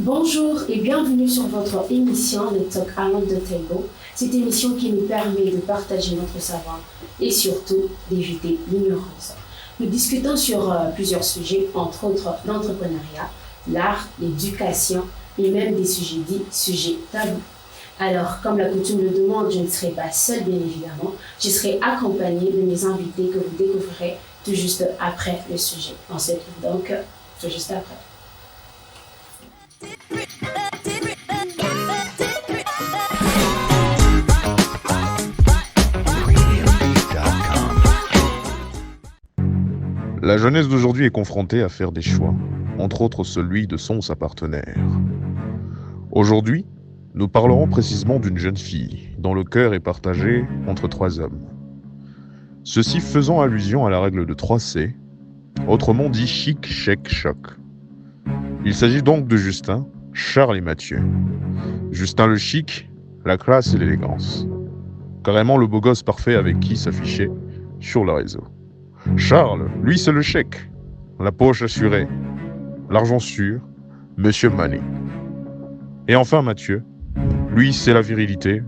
Bonjour et bienvenue sur votre émission Le Talk Around the Table. Cette émission qui nous permet de partager notre savoir et surtout d'éviter l'ignorance. Nous discutons sur plusieurs sujets, entre autres l'entrepreneuriat, l'art, l'éducation et même des sujets dits sujets tabous. Alors, comme la coutume le demande, je ne serai pas seule bien évidemment, je serai accompagnée de mes invités que vous découvrirez tout juste après le sujet. On se retrouve donc tout juste après. La jeunesse d'aujourd'hui est confrontée à faire des choix, entre autres celui de son ou sa partenaire. Aujourd'hui, nous parlerons précisément d'une jeune fille dont le cœur est partagé entre trois hommes. Ceci faisant allusion à la règle de 3C, autrement dit chic, chèque, choc. Il s'agit donc de Justin, Charles et Mathieu. Justin le chic, la classe et l'élégance. Carrément le beau gosse parfait avec qui s'afficher sur le réseau. Charles, lui, c'est le chèque, la poche assurée, l'argent sûr, Monsieur Money. Et enfin Mathieu, lui, c'est la virilité,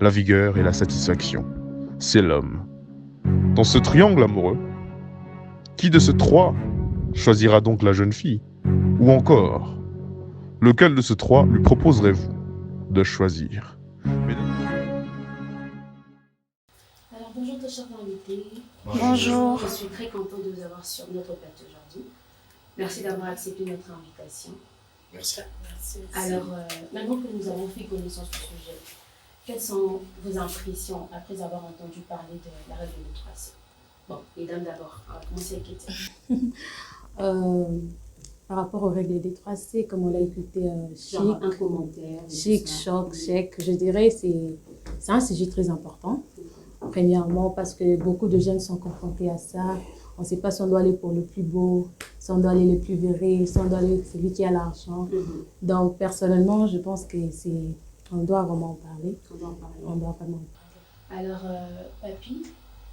la vigueur et la satisfaction. C'est l'homme. Dans ce triangle amoureux, qui de ces trois choisira donc la jeune fille? Ou encore, lequel de ces trois lui proposerez-vous de choisir? Alors bonjour tous chers invités. Bonjour. Je suis très contente de vous avoir sur notre plateau aujourd'hui. Merci d'avoir accepté notre invitation. Merci. Alors, maintenant que nous avons fait connaissance du sujet, quelles sont vos impressions après avoir entendu parler de la règle de 3C? Bon, les dames d'abord, on va commencer avec Étienne. Par rapport aux règles des 3C, comme on l'a écouté, Genre un commentaire. chic, choc, chèque, je dirais c'est un sujet très important. Premièrement, parce que beaucoup de jeunes sont confrontés à ça. On ne sait pas si on doit aller pour le plus beau, si on doit aller le plus viril, si on doit aller celui qui a l'argent. Donc, personnellement, je pense que on doit vraiment en parler. On doit en parler. On doit vraiment en parler. Alors, Papy,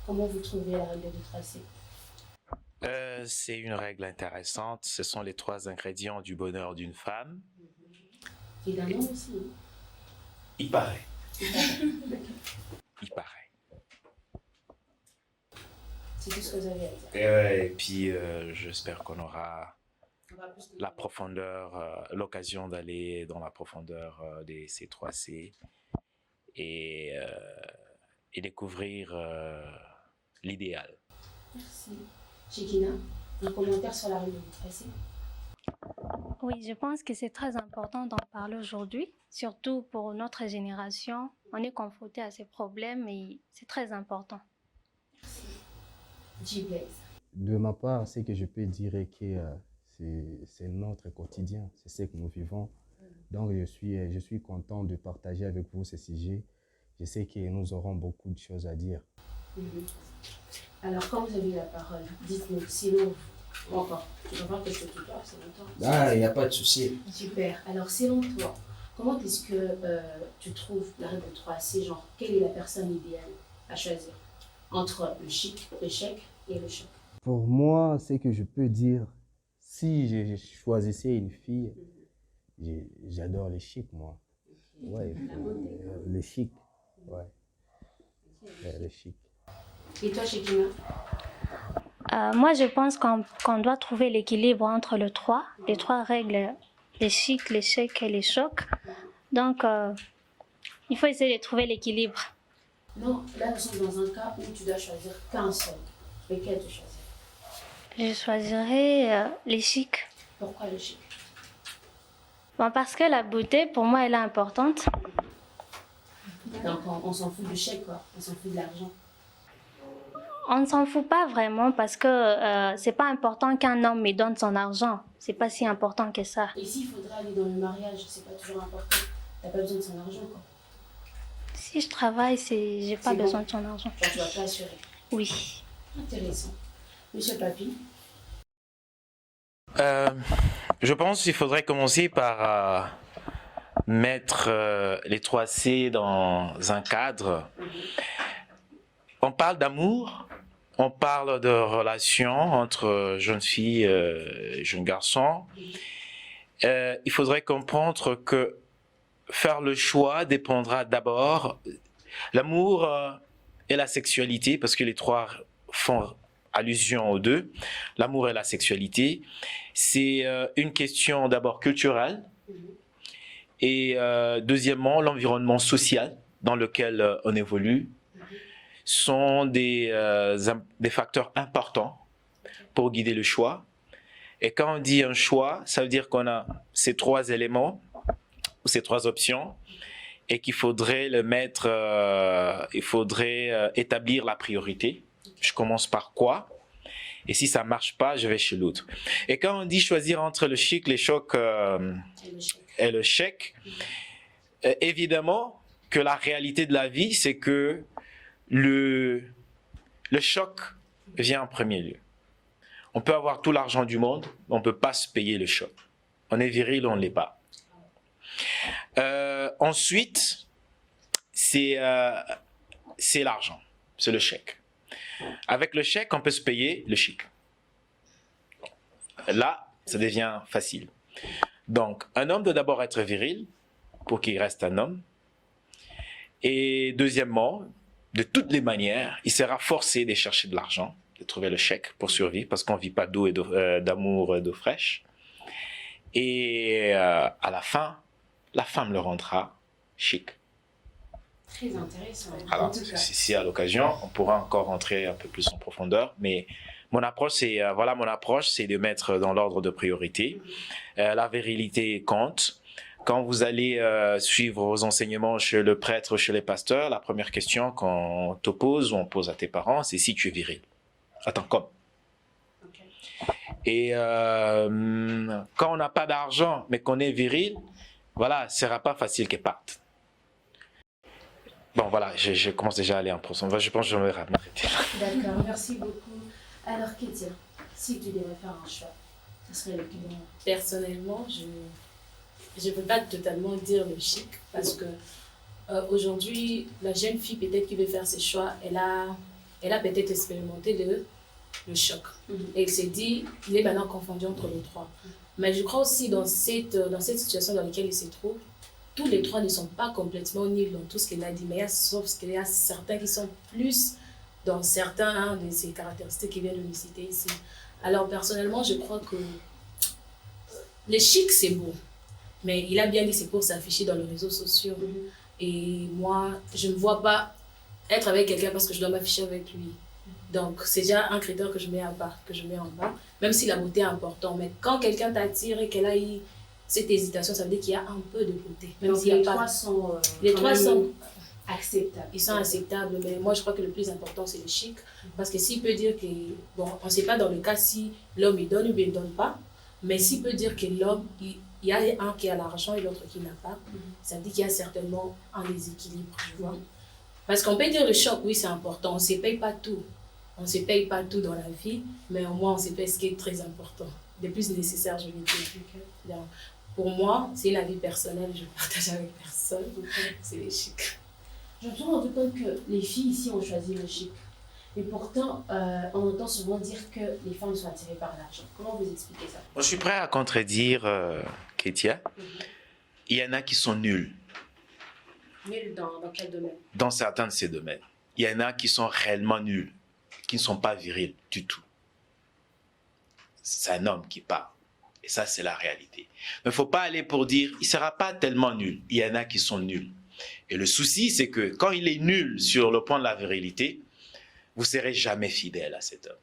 comment vous trouvez la règle de 3C? C'est une règle intéressante. Ce sont les 3 ingrédients du bonheur d'une femme. Et d'un homme aussi. Il paraît. Il paraît. C'est tout ce que vous avez à dire. Et puis, j'espère qu'on aura On va plus la profondeur, l'occasion d'aller dans la profondeur de ces 3C et découvrir l'idéal. Merci. Chikina, un commentaire sur la règle de 3C? Oui, je pense que c'est très important d'en parler aujourd'hui, surtout pour notre génération. On est confronté à ces problèmes et c'est très important. G-Blaze. De ma part, ce que je peux dire est que c'est notre quotidien, c'est ce que nous vivons. Donc, je suis content de partager avec vous ce sujet. Je sais que nous aurons beaucoup de choses à dire. Alors, quand vous avez la parole, dites-nous, sinon, encore, tu vas voir que je te tutoie, c'est longtemps. Ah, il n'y a pas de souci. Super. Alors, selon toi, comment est-ce que tu trouves la règle de 3C, genre, quelle est la personne idéale à choisir entre le chic, le chèque et le choc? Pour moi, ce que je peux dire, si je choisissais une fille, j'adore le chic, moi. Ouais, le chic, ouais. Le chic. Et toi, Chikina? Moi, je pense qu'on doit trouver l'équilibre entre les trois règles, les chics, les chèques et les chocs. Donc, il faut essayer de trouver l'équilibre. Non, là, nous sommes dans un cas où tu dois choisir qu'un seul. Lequel tu choisis? Je choisirais les chics. Pourquoi le chic? Bon, parce que la beauté, pour moi, elle est importante. Donc, on s'en fout du chèque, quoi. On s'en fout de l'argent. On ne s'en fout pas vraiment parce que c'est pas important qu'un homme me donne son argent. C'est pas si important que ça. Et s'il faudrait aller dans le mariage, c'est pas toujours important. T'as pas besoin de son argent, quoi. Si je travaille, j'ai pas besoin de son argent. Genre, tu vas pas assurer. Oui. Intéressant. Monsieur Papy? Je pense qu'il faudrait commencer par mettre les 3C dans un cadre. On parle d'amour, on parle de relations entre jeunes filles et jeunes garçons. il faudrait comprendre que faire le choix dépendra d'abord l'amour et la sexualité, parce que les trois font allusion aux deux. L'amour et la sexualité, c'est une question d'abord culturelle et deuxièmement l'environnement social dans lequel on évolue sont des facteurs importants pour guider le choix. Et quand on dit un choix, ça veut dire qu'on a ces trois éléments ou ces trois options et qu'il faudrait le mettre, il faudrait établir la priorité. Je commence par quoi? Et si ça marche pas, je vais chez l'autre. Et quand on dit choisir entre le chic, les chocs et le chèque, évidemment que la réalité de la vie, c'est que le choc vient en premier lieu. On peut avoir tout l'argent du monde, mais on ne peut pas se payer le choc. On est viril, on ne l'est pas. Ensuite, c'est l'argent, c'est le chèque. Avec le chèque, on peut se payer le chic. Là, ça devient facile. Donc, un homme doit d'abord être viril pour qu'il reste un homme. Et deuxièmement, de toutes les manières, il sera forcé de chercher de l'argent, de trouver le chèque pour survivre, parce qu'on ne vit pas d'eau et d'amour d'eau fraîche. Et à la fin, la femme le rendra chic. Très intéressant. Alors, si à l'occasion, on pourra encore rentrer un peu plus en profondeur, mais mon approche, c'est de mettre dans l'ordre de priorité. La virilité compte. Quand vous allez suivre vos enseignements chez le prêtre, chez les pasteurs, la première question qu'on te pose ou on pose à tes parents, c'est si tu es viril. Attends, comme. Okay. Et quand on n'a pas d'argent, mais qu'on est viril, voilà, ce ne sera pas facile qu'elle parte. Bon, voilà, je commence déjà à aller en profondeur. Je pense que je vais m'arrêter là. D'accord, merci beaucoup. Alors, Kétia, si tu devais faire un choix, ce serait lequel? Personnellement, je ne peux pas totalement dire le chic parce que aujourd'hui, la jeune fille peut-être qui veut faire ses choix, elle a peut-être expérimenté le choc. Et elle s'est dit, il est maintenant confondu entre les trois. Mais je crois aussi dans cette situation dans laquelle il se trouve, tous les trois ne sont pas complètement nuls dans tout ce qu'elle a dit, mais sauf qu'il y a certains qui sont plus dans certains de ces caractéristiques qu'il vient de nous citer ici. Alors personnellement, je crois que le chic c'est beau, mais il a bien dit c'est pour s'afficher dans les réseaux sociaux. Et moi, je ne me vois pas être avec quelqu'un parce que je dois m'afficher avec lui. Donc c'est déjà un critère que je mets en bas, même si la beauté est importante. Mais quand quelqu'un t'attire et qu'elle a eu cette hésitation, ça veut dire qu'il y a un peu de beauté. Même donc les trois sont acceptables. Ils sont acceptables, mais moi je crois que le plus important c'est le chic. Parce que s'il peut dire que, bon, on ne sait pas dans le cas si l'homme il donne ou bien il ne donne pas, mais s'il peut dire que l'homme, il y a un qui a l'argent et l'autre qui n'a pas, ça veut dire qu'il y a certainement un déséquilibre, tu vois. Parce qu'on peut dire le choc, oui c'est important, on ne se paye pas tout. On ne se paye pas tout dans la vie, mais au moins on se paye ce qui est très important. Le plus nécessaire, je vais dire. Pour moi, c'est une avis personnelle, je ne partage avec personne. C'est les chics. Je me suis rendu compte que les filles ici ont choisi le chic. Et pourtant, on entend souvent dire que les femmes sont attirées par l'argent. Comment vous expliquez ça? Moi, je suis prêt à contredire Kétia. Il y en a qui sont nuls. Nuls dans quel domaine? Dans certains de ces domaines. Il y en a qui sont réellement nuls, qui ne sont pas virils du tout. C'est un homme qui parle. Et ça, c'est la réalité. Mais il ne faut pas aller pour dire, il ne sera pas tellement nul. Il y en a qui sont nuls. Et le souci, c'est que quand il est nul sur le point de la virilité, vous ne serez jamais fidèle à cet homme.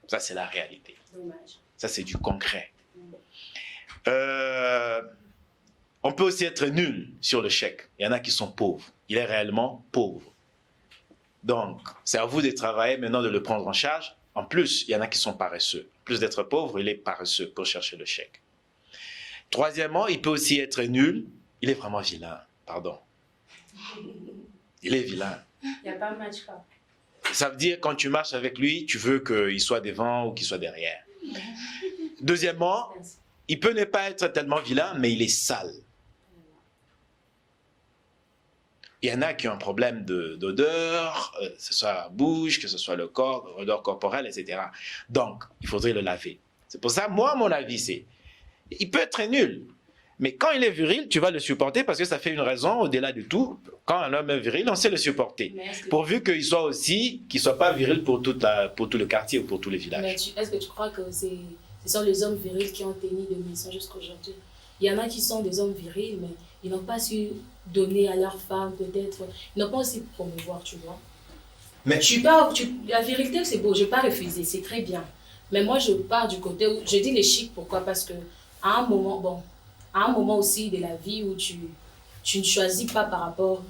Ça, c'est la réalité. Dommage. Ça, c'est du concret. On peut aussi être nul sur le chèque. Il y en a qui sont pauvres. Il est réellement pauvre. Donc, c'est à vous de travailler maintenant, de le prendre en charge. En plus, il y en a qui sont paresseux. En plus d'être pauvre, il est paresseux pour chercher le chèque. Troisièmement, il peut aussi être nul. Il est vraiment vilain, pardon. Il est vilain. Il n'y a pas de match, quoi. Ça veut dire, quand tu marches avec lui, tu veux qu'il soit devant ou qu'il soit derrière. Deuxièmement, il peut ne pas être tellement vilain, mais il est sale. Il y en a qui ont un problème d'odeur, que ce soit la bouche, que ce soit le corps, l'odeur corporelle, etc. Donc, il faudrait le laver. C'est pour ça, moi, mon avis, c'est il peut être nul. Mais quand il est viril, tu vas le supporter parce que ça fait une raison au-delà de tout. Quand un homme est viril, on sait le supporter. Pourvu qu'il soit aussi, qu'il soit pas viril pour tout le quartier ou pour tous les villages. Mais est-ce que tu crois que ce sont les hommes virils qui ont tenu de mission jusqu'à aujourd'hui? Il y en a qui sont des hommes virils, mais ils n'ont pas su donner à leurs femmes, peut-être. Ils n'ont pas aussi promouvoir, tu vois. Mais la vérité, c'est beau, je ne vais pas refuser, c'est très bien. Mais moi, je pars du côté où... Je dis les chics, pourquoi? Parce que à un moment aussi de la vie où tu ne choisis pas par rapport...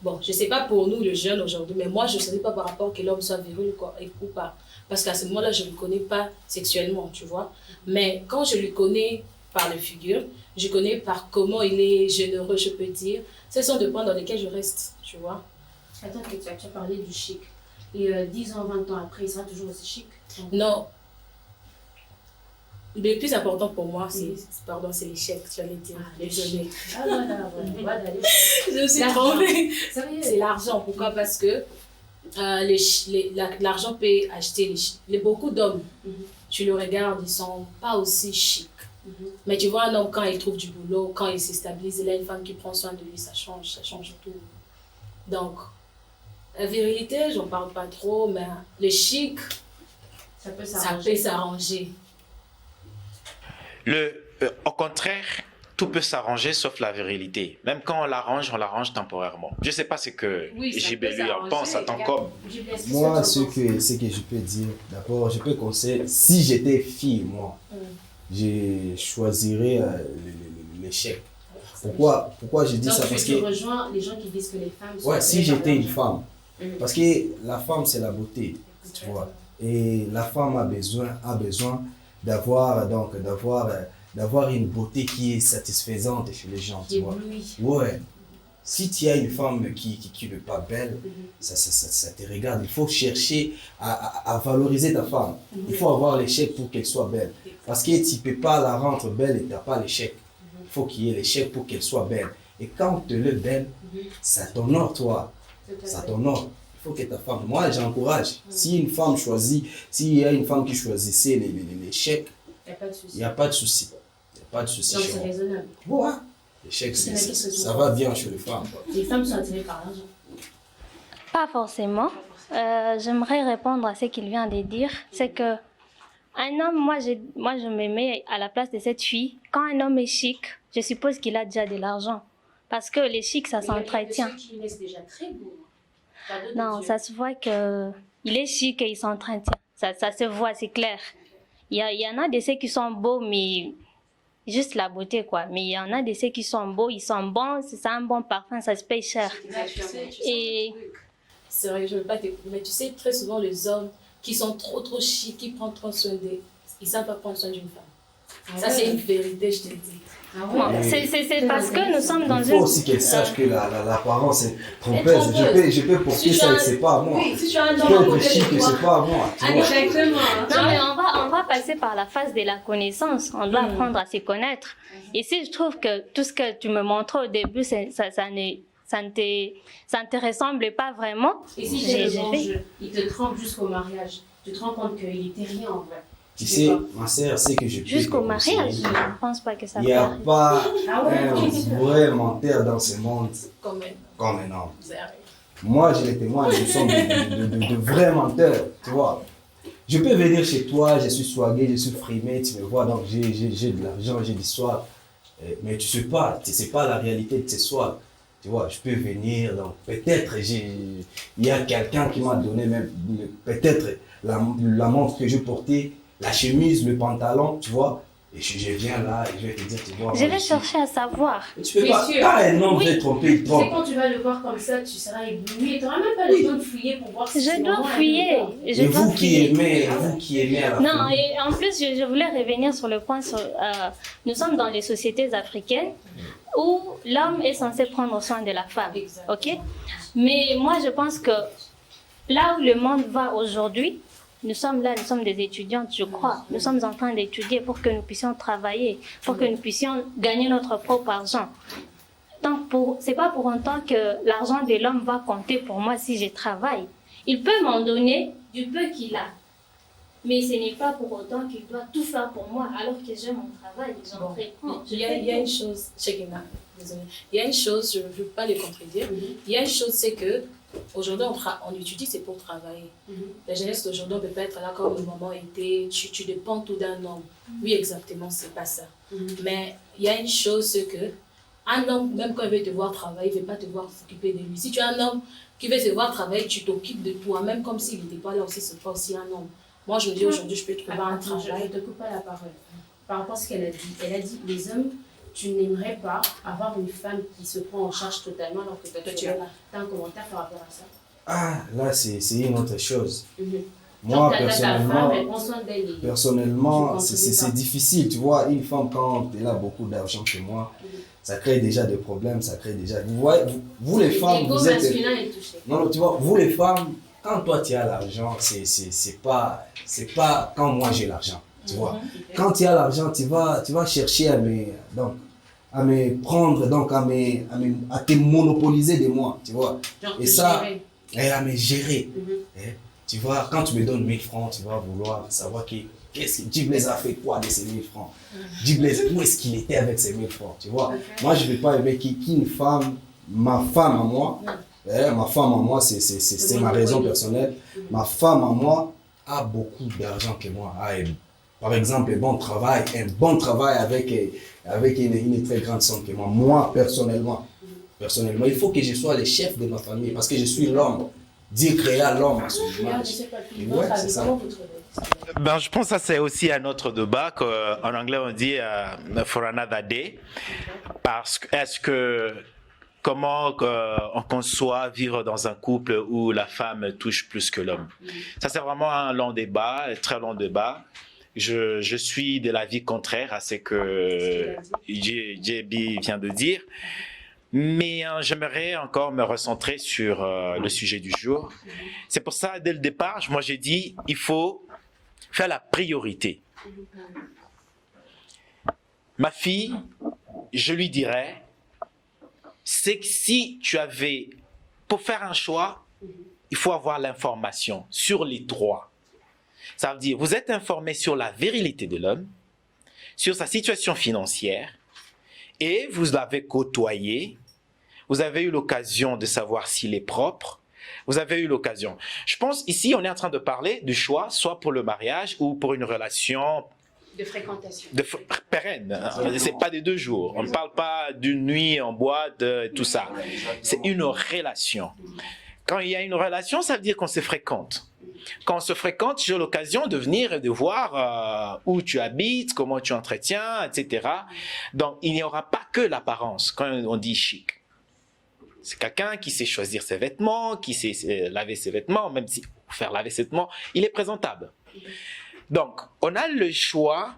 Bon, je ne sais pas pour nous, les jeunes aujourd'hui, mais moi, je ne choisis pas par rapport que l'homme soit viril ou pas. Parce qu'à ce moment-là, je ne le connais pas sexuellement, tu vois. Mais quand je le connais par les figures, je connais par comment il est généreux, je peux dire. Ce sont des points dans lesquels je reste, tu vois. Attends, tu as parlé du chic. Et 10 ans, 20 ans après, il sera toujours aussi chic? Non. Le plus important pour moi, c'est l'échec, j'allais dire. Désolée. Ah voilà. Je me suis trompée. C'est l'argent. Pourquoi? Parce que l'argent peut acheter beaucoup d'hommes. Tu le regardes, ils ne sont pas aussi chics. Mais tu vois un homme, quand il trouve du boulot, quand il se stabilise, il a une femme qui prend soin de lui, ça change tout. Donc, la virilité, j'en parle pas trop, mais le chic, ça peut s'arranger. Au contraire, tout peut s'arranger sauf la virilité. Même quand on l'arrange temporairement. Je ne sais pas ce que JB lui en pense en tant qu'homme. Moi, ce que je peux dire, d'abord, je peux conseiller, si j'étais fille, moi, je choisirais l'échec. Pourquoi je dis ça? Parce que tu rejoins les gens qui disent que les femmes sont... Ouais, si j'étais une femme. Parce que la femme, c'est la beauté, tu vois. Et la femme a besoin d'avoir une beauté qui est satisfaisante chez les gens, tu vois. Ouais. Si tu as une femme qui n'est pas belle, ça te regarde. Il faut chercher à valoriser ta femme. Il faut avoir l'échec pour qu'elle soit belle. Parce que tu ne peux pas la rendre belle et tu n'as pas l'échec. Il faut qu'il y ait l'échec pour qu'elle soit belle. Et quand tu es belle, ça t'honore, toi. Ça t'honore. Il faut que ta femme... Moi, j'encourage. S'il y a une femme qui choisissait l'échec, il n'y a pas de souci. Il n'y a pas de souci. Donc c'est raisonnable. Ouais. L'échec, ça va bien chez les femmes. Les femmes sont attirées par l'argent? Pas forcément. J'aimerais répondre à ce qu'il vient de dire. C'est que un homme, moi je me mets à la place de cette fille. Quand un homme est chic, je suppose qu'il a déjà de l'argent. Parce que les chics, ça s'entretient. Il est déjà très beau. Non, ça se voit qu'il est chic et il s'entretient. Ça se voit, c'est clair. Il y en a de ceux qui sont beaux, mais juste la beauté, quoi. Mais il y en a de ceux qui sont beaux, ils sont bons, c'est un bon parfum, ça se paye cher. Et... C'est vrai, je ne veux pas t'écouter, mais tu sais, très souvent, les hommes qui sont trop chics, qui prennent trop soin d'eux, ils ne savent pas prendre soin d'une femme. Ça, c'est une vérité, je te le dis. Bon, c'est parce que nous sommes dans une... Il faut aussi qu'elle sache que l'apparence est trompeuse. Je peux porter ça et c'est pas à moi. Oui, si tu as un homme à côté de toi, c'est pas à moi. Exactement. Non, mais on va passer par la phase de la connaissance. On doit apprendre à se connaître. Et si je trouve que tout ce que tu me montrais au début, ça ne te ressemble pas vraiment, et si j'ai le bon jeu, il te trompe jusqu'au mariage, tu te rends compte qu'il n'était rien en vrai. Tu sais, ma sœur, c'est que je peux... Jusqu'au mariage, je ne pense pas que ça Il n'y a pas un vrai menteur dans ce monde comme un homme. Moi, je les témoigne, nous sommes de vrais menteurs, tu vois. Je peux venir chez toi, je suis swagué, je suis frimé, tu me vois, donc j'ai de l'argent, j'ai du swag. Mais tu ne sais pas la réalité de ces swags. Tu vois, je peux venir, donc peut-être il y a quelqu'un qui m'a donné même, peut-être la montre que je portais, la chemise, le pantalon, tu vois. Et je viens là et je vais te dire, tu vois. Je vais chercher à savoir. Tu peux pas un homme veut tromper, il trompe. C'est quand tu vas le voir comme ça, tu seras ébloui et tu n'auras même pas le temps de fouiller pour voir si je dois fouiller. Et vous qui aimez à la non, et en plus, je voulais revenir sur le point, nous sommes dans les sociétés africaines où l'homme est censé prendre soin de la femme, ok? Mais moi, je pense que là où le monde va aujourd'hui, nous sommes des étudiantes, je crois. Nous sommes en train d'étudier pour que nous puissions travailler, pour que nous puissions gagner notre propre argent. Donc, c'est pas pour autant que l'argent de l'homme va compter pour moi si je travaille. Il peut m'en donner du peu qu'il a. Mais ce n'est pas pour autant qu'il doit tout faire pour moi, alors que j'aime mon travail, j'entreprends. Il y a une chose, Shekina, désolée. Il y a une chose, je ne veux pas les contredire. Il y a une chose, c'est que aujourd'hui, on étudie, c'est pour travailler. La jeunesse d'aujourd'hui, on peut pas être là comme le moment était, tu dépends tout d'un homme. Oui, exactement, c'est pas ça. Mais il y a une chose, c'est que un homme, même quand il veut te voir travailler, il ne veut pas te voir s'occuper de lui. Si tu es un homme qui veut te voir travailler, tu t'occupes de toi, même comme s'il n'était pas là aussi, c'est pas aussi un homme. Moi, je me dis aujourd'hui, je peux trouver un travail. Je ne te coupe pas la parole. Par rapport à ce qu'elle a dit, elle a dit les hommes, tu n'aimerais pas avoir une femme qui se prend en charge totalement alors que toi tu es là. Tu as un commentaire par rapport à ça? Ah, là, c'est une autre chose. Moi, personnellement, c'est difficile. Tu vois, une femme, quand elle a beaucoup d'argent que moi, ça crée déjà des problèmes, ça crée déjà... Vous voyez, vous les femmes, vous êtes... Non, tu vois, vous les femmes, quand toi tu as l'argent, c'est pas quand moi j'ai l'argent, tu vois. Quand tu as l'argent, tu vas chercher à me prendre, donc à te monopoliser de moi, tu vois. Genre et ça, et à me gérer. Tu vois, quand tu me donnes 1000 francs, tu vas vouloir savoir Djibless a fait quoi de ces 1000 francs. Djibless, où est-ce qu'il était avec ces 1000 francs, tu vois. Moi, je ne vais pas aimer qu'une femme, ma femme à moi, ma femme à moi, c'est ma raison personnelle. Ma femme à moi a beaucoup d'argent que moi. Par exemple, un bon travail avec une très grande somme que moi. Moi, personnellement, il faut que je sois le chef de ma famille parce que je suis l'homme. Dieu créa l'homme à son image. Ouais, c'est ça. Ben, je pense que ça c'est aussi un autre débat qu'en anglais on dit for another day. Parce que comment on conçoit vivre dans un couple où la femme touche plus que l'homme. Ça c'est vraiment un long débat, un très long débat. Je suis de l'avis contraire à ce que JB vient de dire. Mais j'aimerais encore me recentrer sur le sujet du jour. C'est pour ça, dès le départ, moi j'ai dit, il faut faire la priorité. Ma fille, je lui dirais, c'est que si tu avais, pour faire un choix, il faut avoir l'information sur les trois. Ça veut dire, vous êtes informé sur la virilité de l'homme, sur sa situation financière, et vous l'avez côtoyé. Vous avez eu l'occasion de savoir s'il est propre. Vous avez eu l'occasion. Je pense ici, on est en train de parler du choix, soit pour le mariage ou pour une relation de fréquentation. Pérenne. C'est pas des 2 jours. On ne parle pas d'une nuit en boîte, tout ça. C'est une relation. Quand il y a une relation, ça veut dire qu'on se fréquente. Quand on se fréquente, j'ai l'occasion de venir et de voir où tu habites, comment tu entretiens, etc. Donc, il n'y aura pas que l'apparence quand on dit chic. C'est quelqu'un qui sait choisir ses vêtements, qui sait laver ses vêtements, même si faire laver ses vêtements, il est présentable. Donc, on a le choix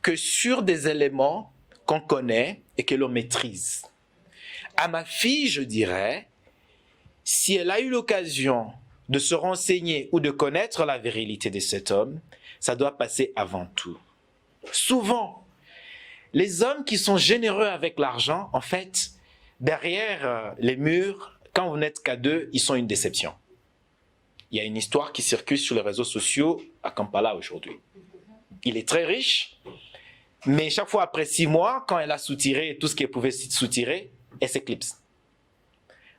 que sur des éléments qu'on connaît et que l'on maîtrise. À ma fille, je dirais, si elle a eu l'occasion de se renseigner ou de connaître la virilité de cet homme, ça doit passer avant tout. Souvent, les hommes qui sont généreux avec l'argent, en fait, derrière les murs, quand vous n'êtes qu'à 2, ils sont une déception. Il y a une histoire qui circule sur les réseaux sociaux à Kampala aujourd'hui. Il est très riche, mais chaque fois après 6 mois, quand elle a soutiré tout ce qu'elle pouvait soutirer, elle s'éclipse.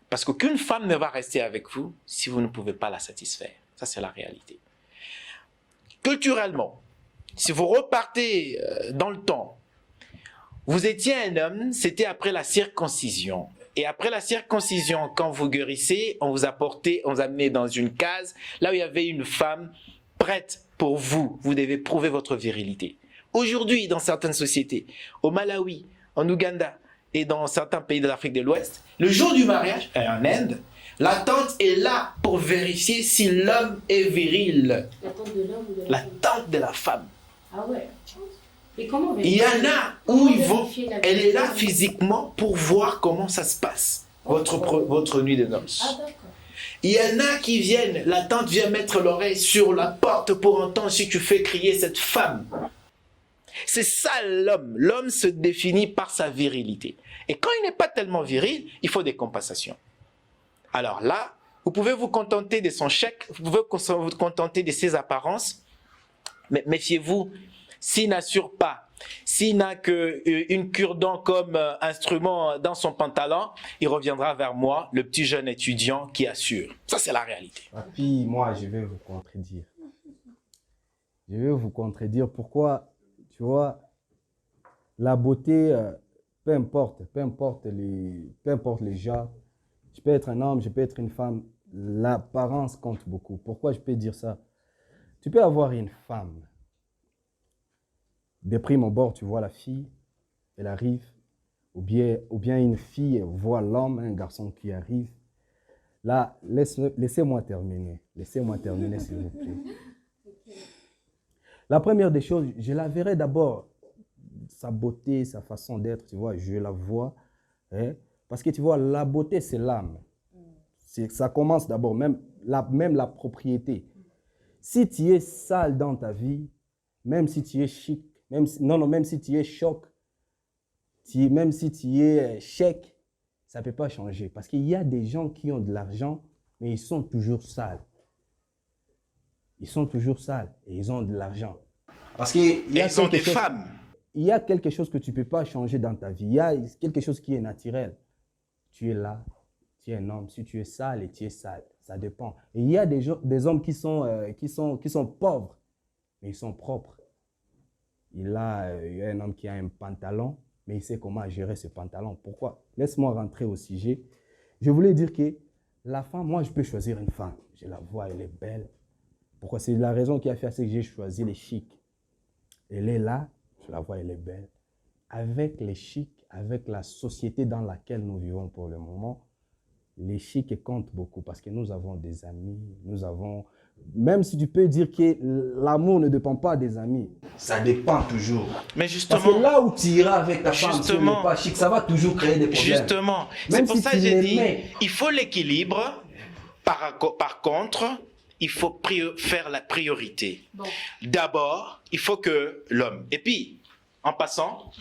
Parce qu'aucune femme ne va rester avec vous si vous ne pouvez pas la satisfaire. Ça, c'est la réalité. Culturellement, si vous repartez dans le temps, vous étiez un homme, c'était après la circoncision. Et après la circoncision, quand vous guérissez, on vous apportait, on vous amenait dans une case, là où il y avait une femme prête pour vous. Vous devez prouver votre virilité. Aujourd'hui, dans certaines sociétés, au Malawi, en Ouganda et dans certains pays de l'Afrique de l'Ouest, le jour du mariage, en Inde, la tante est là pour vérifier si l'homme est viril. La tante de l'homme ou de la tante de la femme. Ah ouais. Et comment il y en a où ils vont, elle est là physiquement pour voir comment ça se passe, votre nuit de noces. Ah d'accord. Il y en a qui viennent, la tante vient mettre l'oreille sur la porte pour entendre si tu fais crier cette femme. C'est ça l'homme. L'homme se définit par sa virilité. Et quand il n'est pas tellement viril, il faut des compensations. Alors là, vous pouvez vous contenter de son chèque, vous pouvez vous contenter de ses apparences, mais méfiez-vous, s'il n'assure pas, s'il n'a qu'une cure-dent comme instrument dans son pantalon, il reviendra vers moi, le petit jeune étudiant qui assure. Ça, c'est la réalité. Papy, moi, je vais vous contredire. Je vais vous contredire. Pourquoi, tu vois, la beauté, peu importe les gens, je peux être un homme, je peux être une femme, l'apparence compte beaucoup. Pourquoi je peux dire ça? Tu peux avoir une femme, de prime abord, tu vois la fille, elle arrive, ou bien une fille voit l'homme, un garçon qui arrive. Là, laissez-moi terminer, s'il vous plaît. La première des choses, je la verrai d'abord, sa beauté, sa façon d'être, tu vois, je la vois. Hein, parce que tu vois, la beauté, c'est l'âme. Ça commence d'abord, même la propriété. Si tu es sale dans ta vie, même si tu es chic, même si tu es choc, même si tu es chèque, ça ne peut pas changer. Parce qu'il y a des gens qui ont de l'argent, mais ils sont toujours sales. Ils sont toujours sales et ils ont de l'argent. Parce qu'il y a Ils ont des femmes. Il y a quelque chose que tu ne peux pas changer dans ta vie. Il y a quelque chose qui est naturel. Tu es là, tu es un homme. Si tu es sale et tu es sale, ça dépend. Et il y a des hommes qui sont pauvres, mais ils sont propres. Il y a un homme qui a un pantalon, mais il sait comment gérer ce pantalon. Pourquoi? Laisse-moi rentrer au sujet. Je voulais dire que la femme, moi, je peux choisir une femme. Je la vois, elle est belle. Pourquoi? C'est la raison qui a fait que j'ai choisi les chics. Elle est là, je la vois, elle est belle. Avec les chics, avec la société dans laquelle nous vivons pour le moment, les chics comptent beaucoup parce que nous avons des amis, même si tu peux dire que l'amour ne dépend pas des amis, ça dépend toujours. Mais justement, parce que là où tu iras avec ta femme, si elle n'est pas chic, ça va toujours créer des problèmes. Justement, c'est pour ça que j'ai dit, il faut l'équilibre. Par contre, il faut faire la priorité. Bon. D'abord, il faut que l'homme... Et puis, en passant,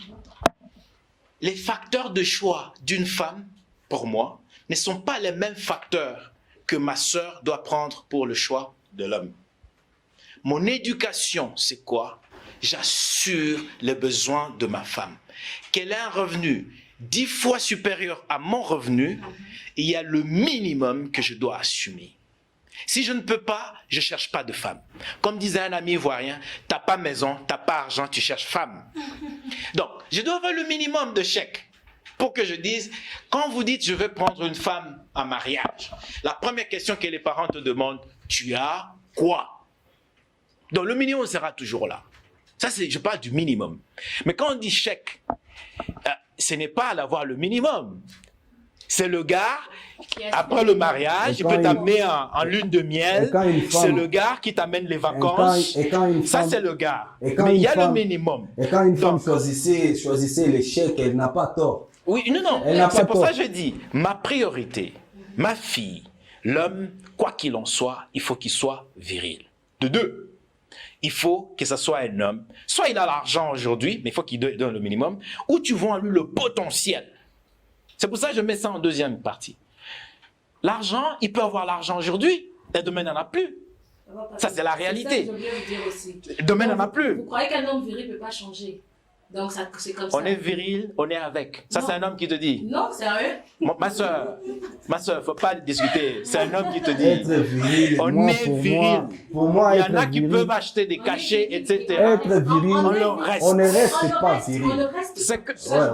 les facteurs de choix d'une femme, pour moi, ne sont pas les mêmes facteurs que ma sœur doit prendre pour le choix de l'homme. Mon éducation, c'est quoi? J'assure les besoins de ma femme. Qu'elle ait un revenu 10 fois supérieur à mon revenu, il y a le minimum que je dois assumer. Si je ne peux pas, je ne cherche pas de femme. Comme disait un ami ivoirien, tu n'as pas maison, tu n'as pas argent, tu cherches femme. Donc, je dois avoir le minimum de chèque pour que je dise, quand vous dites je veux prendre une femme en mariage, la première question que les parents te demandent, tu as quoi? Donc, le minimum sera toujours là. Ça, je parle du minimum. Mais quand on dit chèque, ce n'est pas d'avoir le minimum. C'est le gars, après le mariage, il peut t'amener en lune de miel. C'est le gars qui t'amène les vacances. Ça, c'est le gars. Mais il y a le minimum. Et quand une femme choisissait les chèques, elle n'a pas tort. Oui, non. C'est pour ça que je dis, ma priorité, ma fille, l'homme, quoi qu'il en soit, il faut qu'il soit viril. De deux, il faut que ce soit un homme. Soit il a l'argent aujourd'hui, mais il faut qu'il donne le minimum, ou tu vois en lui le potentiel. C'est pour ça que je mets ça en deuxième partie. L'argent, il peut avoir l'argent aujourd'hui, et demain, il n'en a plus. Ça, c'est la réalité. C'est ça que je voulais vous dire aussi. Demain, il n'en a plus. Vous croyez qu'un homme viril ne peut pas changer? Donc, c'est comme ça. On est viril, on est avec. Ça, c'est un homme qui te dit. Non, sérieux? Ma soeur, il ne faut pas discuter. C'est un homme qui te dit. Être viril, on est viril. Pour moi, il y en a qui peuvent acheter des cachets, etc. Être viril, on ne reste pas viril. On ne reste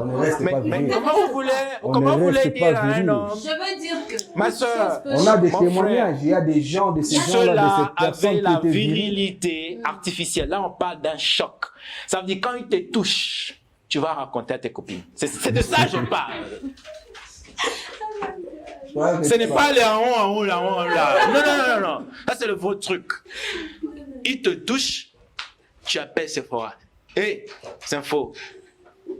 on ne reste pas viril. Mais comment vous voulez dire à un homme? Je veux dire que... Ma soeur, on a des témoignages. Il y a des gens de ces gens-là, de cette personne avaient qui la était viril. virilité artificielle. Là, on parle d'un choc. Ça veut dire quand il te touche, tu vas raconter à tes copines. C'est de ça que je parle. Ce n'est pas les en haut, là. Non. Ça, c'est le vrai truc. Il te touche, tu appelles Sephora. Hé, c'est faux.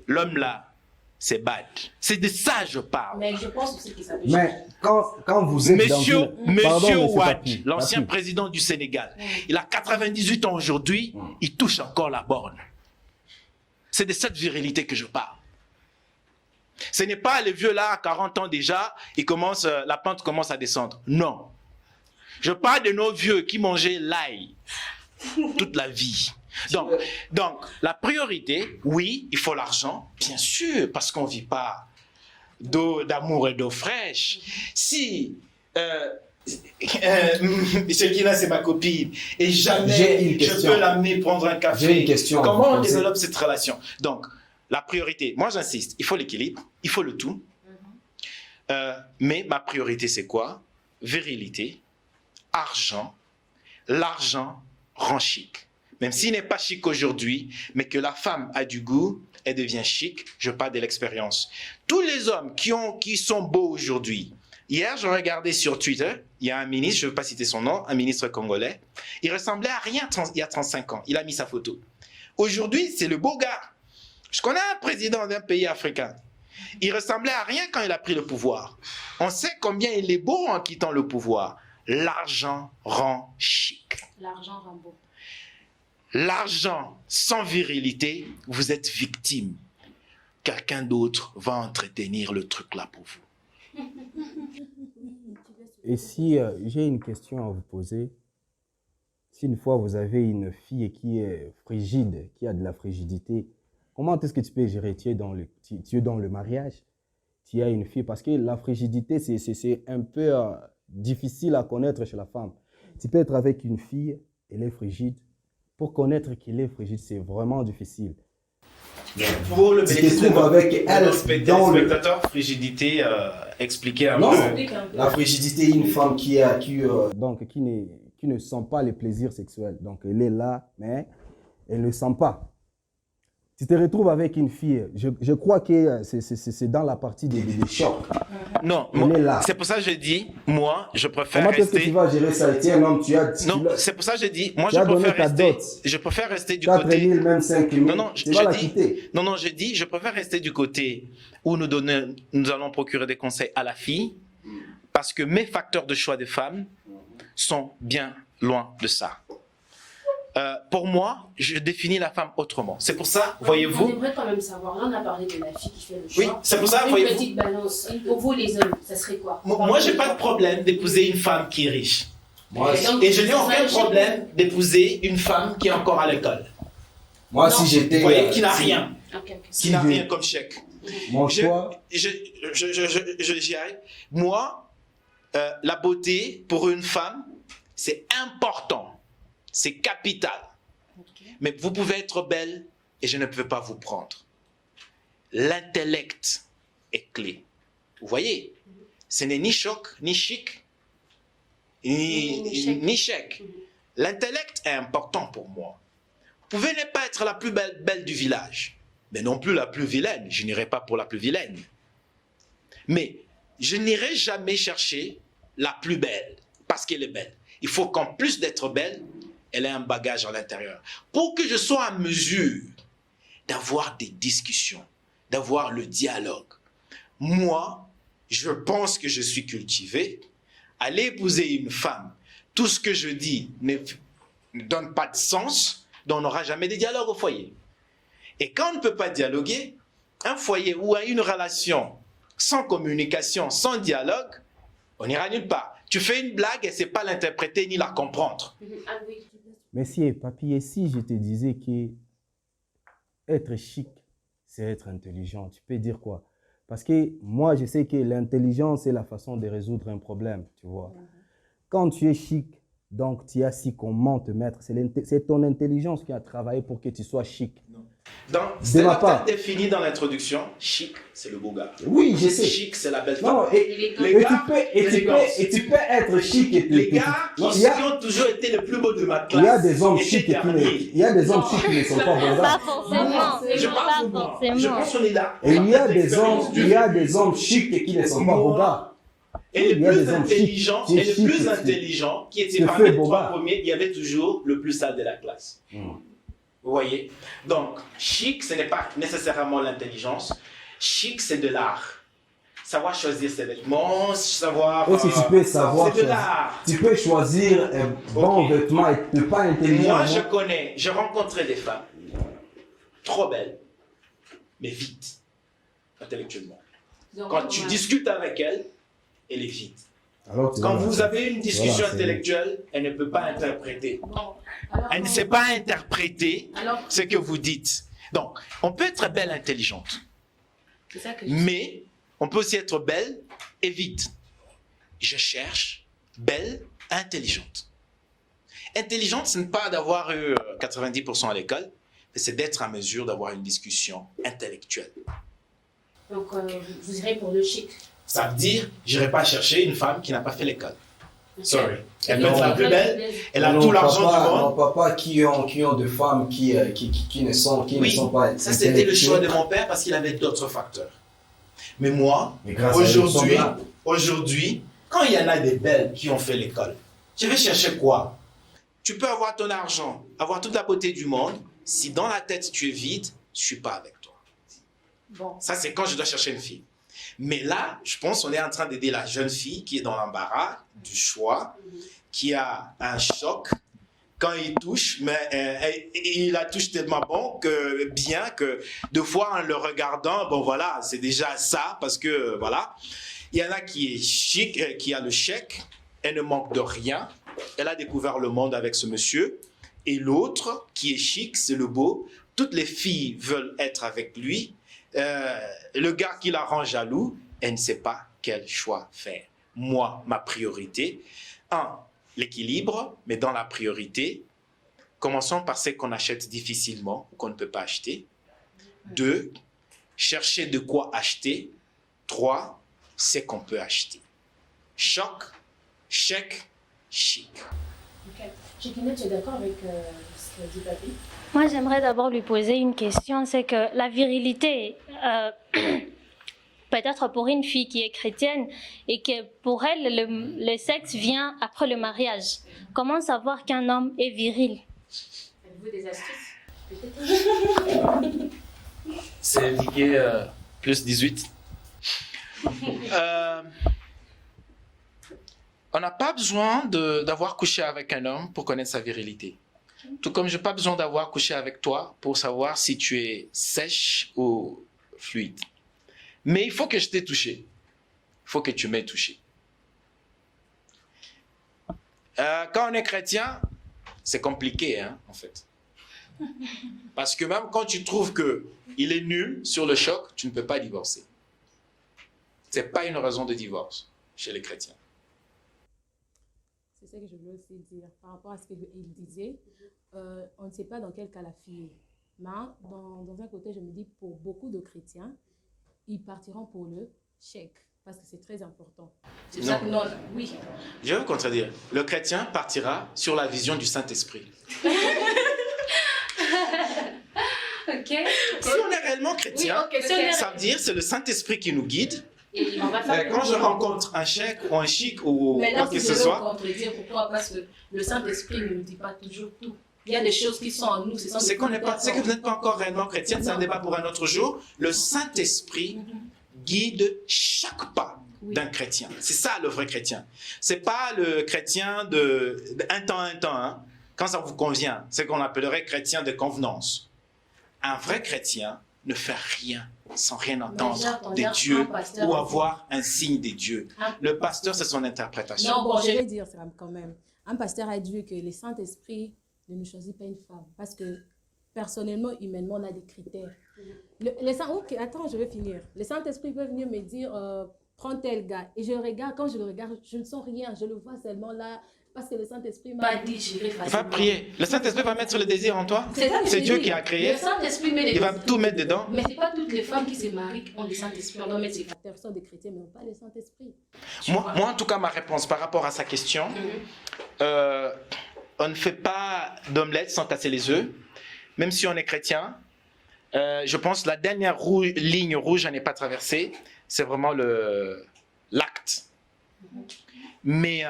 L'homme là, c'est bad. C'est de ça que je parle. Mais je pense aussi que ça peut changer. Mais quand vous êtes Monsieur Ouad, l'ancien président du Sénégal, il a 98 ans aujourd'hui, il touche encore la borne. C'est de cette virilité que je parle. Ce n'est pas les vieux là, à 40 ans déjà, la pente commence à descendre. Non. Je parle de nos vieux qui mangeaient l'ail toute la vie. Donc, la priorité, oui, il faut l'argent, bien sûr, parce qu'on ne vit pas d'amour et d'eau fraîche. Si Shekina, c'est ma copine, et jamais je peux l'amener prendre un café. J'ai une question. Comment on développe cette relation? Donc, la priorité, moi j'insiste, il faut l'équilibre, il faut le tout. Mais ma priorité, c'est quoi? Virilité, argent. L'argent rend chic. Même s'il n'est pas chic aujourd'hui, mais que la femme a du goût, elle devient chic. Je parle de l'expérience. Tous les hommes qui sont beaux aujourd'hui. Hier, je regardais sur Twitter, il y a un ministre, je ne veux pas citer son nom, un ministre congolais. Il ressemblait à rien il y a 35 ans. Il a mis sa photo. Aujourd'hui, c'est le beau gars. Je connais un président d'un pays africain. Il ressemblait à rien quand il a pris le pouvoir. On sait combien il est beau en quittant le pouvoir. L'argent rend chic. L'argent rend beau. L'argent sans virilité, vous êtes victime. Quelqu'un d'autre va entretenir le truc là pour vous. Et si j'ai une question à vous poser, si une fois vous avez une fille qui est frigide, qui a de la frigidité, comment est-ce que tu peux gérer? Tu es dans le mariage, tu as une fille, parce que la frigidité, c'est un peu difficile à connaître chez la femme. Tu peux être avec une fille, elle est frigide. Pour connaître qu'elle est frigide, c'est vraiment difficile. Pour le bénéfice avec elle dans le spectateur, frigidité, expliquer un non, peu. la frigidité, une femme qui ne sent pas les plaisirs sexuels. Donc, elle est là, mais elle ne sent pas. Tu te retrouves avec une fille, je crois que c'est dans la partie des chocs. Non, c'est pour ça que je dis, moi, je préfère Comment rester... est-ce que tu vas gérer ça? Tiens, non, Non, c'est pour ça que je dis, moi, je préfère rester du 4 côté... 000, même 5 000, non, tu vas la quitter. Non, je dis, je préfère rester du côté où nous allons procurer des conseils à la fille, parce que mes facteurs de choix de femmes sont bien loin de ça. Pour moi, je définis la femme autrement. C'est pour ça, voyez-vous... On aimerait quand même savoir. Là, on a parlé de la fille qui fait le choix. Oui, c'est pour ça, Une voyez-vous... petite balance. Pour vous, les hommes, ça serait quoi? Moi, j'ai pas de problème d'épouser une femme qui est riche. Moi, Et je n'ai aucun problème d'épouser une femme qui est encore à l'école. Moi, si j'étais... Vous voyez, qui n'a rien. Okay. Qui n'a rien comme chèque. Mon choix... J'y arrive. Moi, la beauté pour une femme, c'est important. C'est capital. Okay. Mais vous pouvez être belle et je ne peux pas vous prendre. L'intellect est clé. Vous voyez, ce n'est ni choc, ni chic, ni chèque. L'intellect est important pour moi. Vous pouvez ne pas être la plus belle du village, mais non plus la plus vilaine. Je n'irai pas pour la plus vilaine. Mais je n'irai jamais chercher la plus belle parce qu'elle est belle. Il faut qu'en plus d'être belle, elle ait un bagage à l'intérieur. Pour que je sois en mesure d'avoir des discussions, d'avoir le dialogue. Moi, je pense que je suis cultivé. Aller épouser une femme, tout ce que je dis ne donne pas de sens, donc on n'aura jamais de dialogue au foyer. Et quand on ne peut pas dialoguer, un foyer ou une relation sans communication, sans dialogue, on n'ira nulle part. Tu fais une blague et ne sais pas l'interpréter ni la comprendre. Mais si, papy, et si je te disais que être chic, c'est être intelligent, tu peux dire quoi? Parce que moi, je sais que l'intelligence, c'est la façon de résoudre un problème, tu vois. Quand tu es chic, donc tu as su comment te mettre. C'est ton intelligence qui a travaillé pour que tu sois chic. C'est la part définie dans l'introduction. Chic, c'est le beau gars. Oui, je sais. Chic, c'est la belle femme. Non, tu peux être chic et les gars qui ont toujours été les plus beaux de ma classe. Il y a des hommes chics qui ne sont pas beaux gars. Pas forcément. Je pense qu'on est là. Et il y a des hommes chics qui ne sont pas beaux gars. Et les plus intelligents, qui étaient parmi les 3 premiers, il y avait toujours le plus sale de la classe. Vous voyez? Donc, chic, ce n'est pas nécessairement l'intelligence. Chic, c'est de l'art. Savoir choisir ses vêtements, savoir... Aussi, tu peux savoir... C'est de l'art. Tu peux choisir un bon vêtement et ne pas intelligent. Moi, j'ai rencontré des femmes trop belles, mais vite, intellectuellement. Quand tu discutes avec elles, elle est vide. Quand vous avez une discussion Voilà, intellectuelle, elle ne peut pas interpréter. Bon, alors, Elle ne sait pas interpréter alors, ce que vous dites. Donc, on peut être belle, intelligente, c'est ça que je mais on peut aussi être belle et vide. Je cherche belle, intelligente. Intelligente, ce n'est pas d'avoir eu 90% à l'école, mais c'est d'être en mesure d'avoir une discussion intellectuelle. Donc, vous irez pour le chic. Ça veut dire, je n'irai pas chercher une femme qui n'a pas fait l'école. Sorry. Elle peut Non. être la plus belle, elle a Nos tout l'argent papas- du monde. Nos papas qui ont des femmes qui ne sont pas Ça c'était le choix de intellectuelles. mon père parce qu'il avait d'autres facteurs. Mais moi, Mais grâce à elles, ils sont là. aujourd'hui, quand il y en a des belles qui ont fait l'école, je vais chercher quoi? Tu peux avoir ton argent, avoir toute la beauté du monde, si dans la tête tu es vide, je suis pas avec toi. Bon, Ça c'est quand je dois chercher une fille. Mais là, je pense qu'on est en train d'aider la jeune fille qui est dans l'embarras du choix, qui a un choc. Quand il touche, mais il la touche tellement bien que deux fois en le regardant, bon voilà, c'est déjà ça parce que voilà. Il y en a qui est chic, qui a le chèque, elle ne manque de rien. Elle a découvert le monde avec ce monsieur. Et l'autre qui est chic, c'est le beau. Toutes les filles veulent être avec lui. Le gars qui la rend jaloux, elle ne sait pas quel choix faire. Moi, ma priorité, l'équilibre, mais dans la priorité, commençons par ce qu'on achète difficilement ou qu'on ne peut pas acheter. 2, chercher de quoi acheter. 3, ce qu'on peut acheter. Choc, chèque, chic. Ok. Chikina, tu es d'accord avec ce que dit Papi? Moi, j'aimerais d'abord lui poser une question, c'est que la virilité, peut-être pour une fille qui est chrétienne, et que pour elle, le sexe vient après le mariage. Comment savoir qu'un homme est viril? Avez-vous des astuces? Peut-être. C'est indiqué plus 18. On n'a pas besoin d'avoir couché avec un homme pour connaître sa virilité. Tout comme je n'ai pas besoin d'avoir couché avec toi pour savoir si tu es sèche ou fluide. Mais il faut que je t'ai touché. Il faut que tu m'aies touché. Quand on est chrétien, c'est compliqué, hein, en fait. Parce que même quand tu trouves qu'il est nul sur le choc, tu ne peux pas divorcer. Ce n'est pas une raison de divorce chez les chrétiens. C'est ça que je veux aussi dire par rapport à ce qu'il disait. On ne sait pas dans quel cas la fille est. Mais dans un côté, je me dis, pour beaucoup de chrétiens, ils partiront pour le chèque parce que c'est très important. c'est ça que non, oui. Je vais vous contredire. Le chrétien partira sur la vision du Saint-Esprit. Ok. Si on est réellement chrétien, Oui, ok, si on est- ça veut dire que c'est le Saint-Esprit qui nous guide. Et on va faire Quand je rencontre un chèque ou un chic ou Mais là, quoi que si ce je veux soit, contredire, pourquoi? Parce que le Saint-Esprit ne nous dit pas toujours tout. Il y a des choses qui sont en nous. c'est que vous n'êtes pas encore réellement chrétien, c'est un débat pour un autre jour. Le Saint-Esprit guide chaque pas d'un chrétien. C'est ça le vrai chrétien. C'est pas le chrétien de un temps, hein. Quand ça vous convient, c'est qu'on appellerait chrétien de convenance. Un vrai chrétien ne fait rien sans rien entendre des dieux ou avoir un signe des dieux. Le pasteur, c'est son interprétation. Non, bon, je vais dire ça quand même. Un pasteur a dit que le Saint-Esprit ne nous choisit pas une femme parce que personnellement, humainement, on a des critères. Ok, attends, je vais finir. Le Saint-Esprit peut venir me dire, prends tel gars. Et je le regarde, quand je le regarde, je ne sens rien. Je le vois seulement là parce que le Saint-Esprit m'a Pas digéré Il va facilement. prier. Le Saint-Esprit va mettre le désir en toi. C'est ça que C'est je Dieu dis. qui a créé. Le Saint-Esprit met les Il va tout mettre dedans. Mais ce n'est pas toutes les femmes qui se marient qui ont le Saint-Esprit. On doit mettre ces personne des chrétiens, mais on pas le Saint-Esprit. Moi, en tout cas, ma réponse par rapport à sa question, on ne fait pas d'omelette sans casser les œufs, même si on est chrétien. Je pense que la dernière ligne rouge à n'est pas traversée, c'est vraiment l'acte. Mais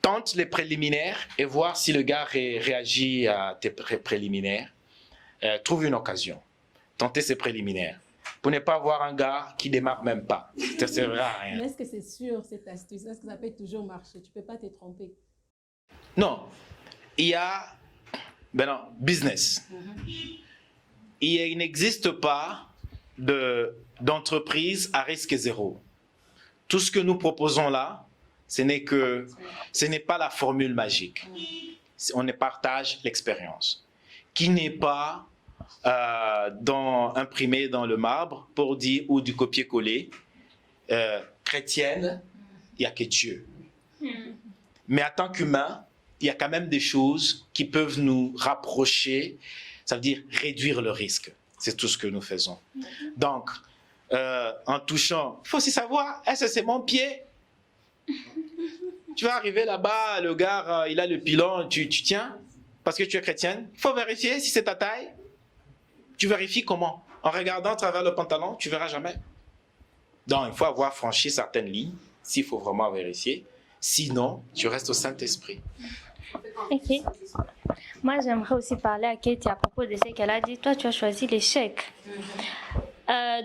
tente les préliminaires et voir si le gars réagit à tes préliminaires. Trouve une occasion. Tentez ces préliminaires. Pour ne pas avoir un gars qui démarre même pas. Ça ne servira à rien. Mais est-ce que c'est sûr cette astuce? Est-ce que ça peut toujours marcher? Tu ne peux pas te tromper. Non. Il y a business. Il n'existe pas d'entreprise à risque zéro. Tout ce que nous proposons là, Ce n'est pas la formule magique. On partage l'expérience, qui n'est pas imprimée dans le marbre pour dire, ou du copier-coller, chrétienne, il n'y a que Dieu. Mais en tant qu'humain, il y a quand même des choses qui peuvent nous rapprocher, ça veut dire réduire le risque. C'est tout ce que nous faisons. Donc, en touchant, il faut aussi savoir, est-ce que c'est mon pied? Tu vas arriver là-bas, le gars, il a le pilon, tu tiens, parce que tu es chrétienne. Il faut vérifier si c'est ta taille. Tu vérifies comment? En regardant à travers le pantalon, tu ne verras jamais. Donc, il faut avoir franchi certaines lignes, s'il faut vraiment vérifier. Sinon, tu restes au Saint-Esprit. Ok. Moi, j'aimerais aussi parler à Katie à propos de ce qu'elle a dit. Toi, tu as choisi l'échec.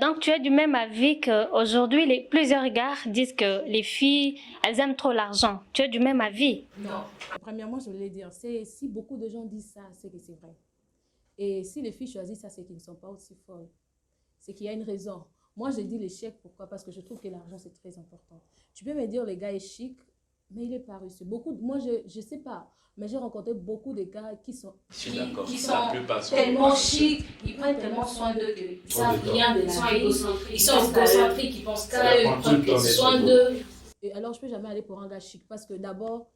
Donc, tu es du même avis qu'aujourd'hui, plusieurs gars disent que les filles, elles aiment trop l'argent. Tu es du même avis? Non. Premièrement, je voulais dire, si beaucoup de gens disent ça, c'est que c'est vrai. Et si les filles choisissent ça, c'est qu'ils ne sont pas aussi folles. C'est qu'il y a une raison. Moi, je dis l'échec, pourquoi? Parce que je trouve que l'argent, c'est très important. Tu peux me dire, le gars est chic, mais il est pas reçu. Moi, je sais pas, mais j'ai rencontré beaucoup de gars qui sont tellement chics, ils prennent tellement soin d'eux qu'ils savent rien de la vie. Ils sont égocentriques, ils pensent qu'à eux, ils prennent soin d'eux. Et alors, je peux jamais aller pour un gars chic parce que d'abord,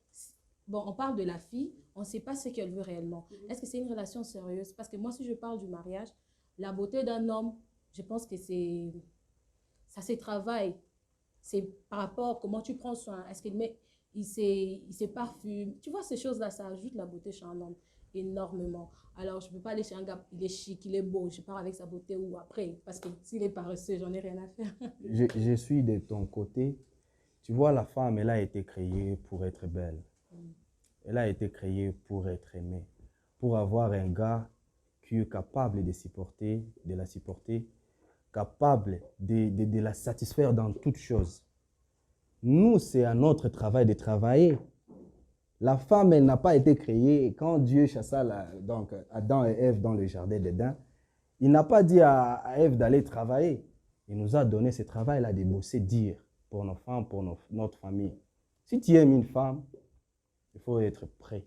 bon, on parle de la fille, on ne sait pas ce qu'elle veut réellement. Est-ce que c'est une relation sérieuse? Parce que moi, si je parle du mariage, la beauté d'un homme, je pense que ça se travaille. C'est par rapport à comment tu prends soin. Est-ce qu'il se parfume? Tu vois, ces choses-là, ça ajoute la beauté chez un homme énormément. Alors, je ne peux pas aller chez un gars, il est chic, il est beau, je pars avec sa beauté ou après. Parce que s'il est paresseux, j'en ai rien à faire. Je suis de ton côté. Tu vois, la femme, elle a été créée pour être belle. Elle a été créée pour être aimée. Pour avoir un gars qui est capable de la supporter, capable de la satisfaire dans toutes choses. Nous, c'est à notre travail de travailler. La femme, elle n'a pas été créée. Quand Dieu chassa donc Adam et Ève dans le jardin d'Éden, il n'a pas dit à Ève d'aller travailler. Il nous a donné ce travail-là de bosser, dire pour nos femmes, pour notre famille. Si tu aimes une femme, il faut être prêt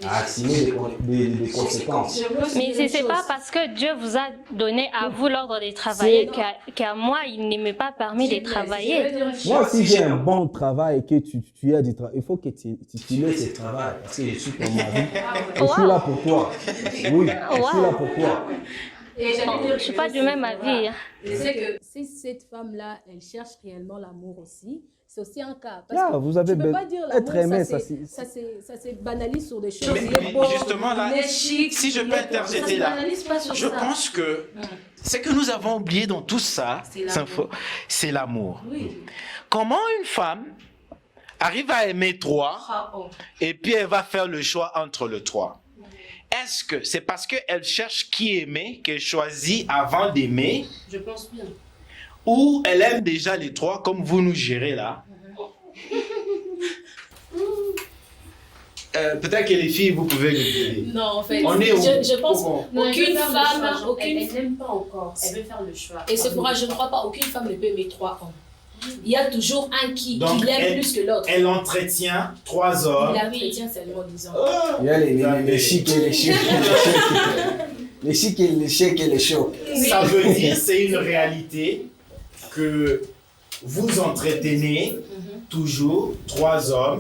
à assumer des conséquences. Mais ce n'est pas parce que Dieu vous a donné à vous l'ordre de travailler qu'à moi, il ne m'est pas permis de travailler. Moi, si j'ai un bon travail et que tu as du travail, il faut que tu laisses ce travail. Parce que je suis ton mari. Je suis là pour toi. Oui, je suis là pour toi. Je ne suis pas du même avis. Je sais que si cette femme-là, elle cherche réellement l'amour aussi, c'est aussi un cas. Parce que vous avez tu ne peux pas dire être aimé, ça se banalise sur des choses. Mais justement, là, si je peux interjeter là, je pense que ce que nous avons oublié dans tout ça, c'est l'amour. Oui. Comment une femme arrive à aimer trois et puis elle va faire le choix entre le trois? Est-ce que c'est parce qu'elle cherche qui aimer qu'elle choisit avant d'aimer? Je pense bien. Ou elle aime déjà les trois comme vous nous gérez là? Peut-être que les filles, vous pouvez le dire. Non, en fait, je pense qu'aucune femme, elle n'aime pas encore, elle veut faire le choix. Et c'est pourquoi je ne crois pas, aucune femme ne peut aimer trois hommes. Il y a toujours un qui l'aime plus que l'autre. Elle entretient trois hommes. Il entretient seulement 10 ans. Il y a les chics et les chics. Les chics et les chics et les chauds. Ça veut dire, c'est une réalité que vous entretenez toujours trois hommes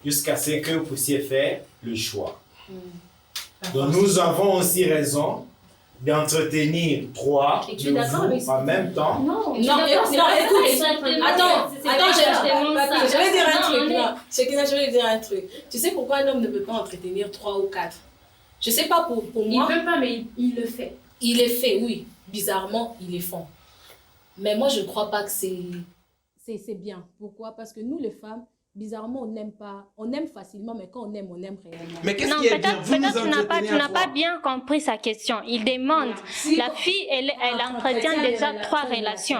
jusqu'à ce que vous puissiez faire le choix. Donc nous avons aussi raison d'entretenir trois de vous en même temps. Non, écoute, attends, je vais dire un truc. Je vais dire un truc. Tu sais pourquoi un homme ne peut pas entretenir 3 ou 4? Je sais pas pour moi. Il ne peut pas, mais il le fait. Il est fait, oui. Bizarrement, ils les font. Mais moi, je ne crois pas que c'est... C'est bien. Pourquoi? Parce que nous, les femmes, bizarrement, on n'aime pas. On aime facilement, mais quand on aime réellement. Mais qu'est-ce Non, qui est bien? peut-être tu n'as pas bien compris sa question. Il demande, la fille, elle entretient déjà 3 relations.